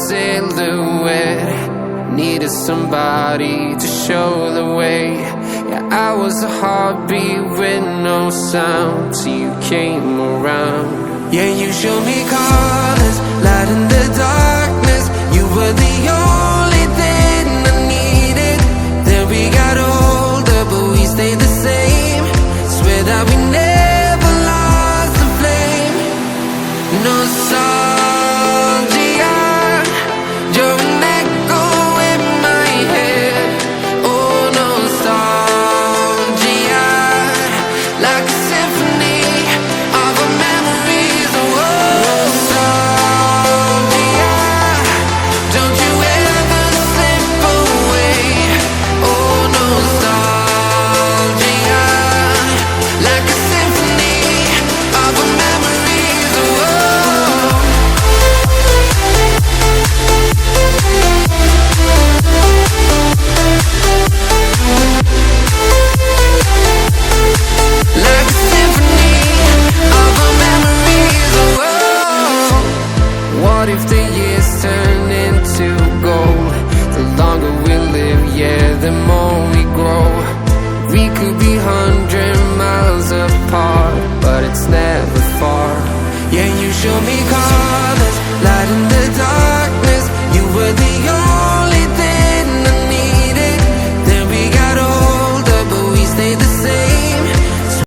silhouette, needed somebody to show the way. Yeah, I was a heartbeat with no sound till you came around. Yeah, you showed me colors, light in the darkness. You were the only thing I needed. Then we got older, but we stayed the same. Swear that we never lost the flame. Nostalgia, you're an echo in my head. Oh, nostalgia, like a symphony of our memories. Oh, nostalgia, don't you ever slip away. Oh, nostalgia, like a symphony of our memories. Oh, like a symphony of our memories. Oh, what if the years turn into gold? The longer we live, yeah, the more we grow. We could be 100 miles apart, but it's never far. Yeah, you show me colors.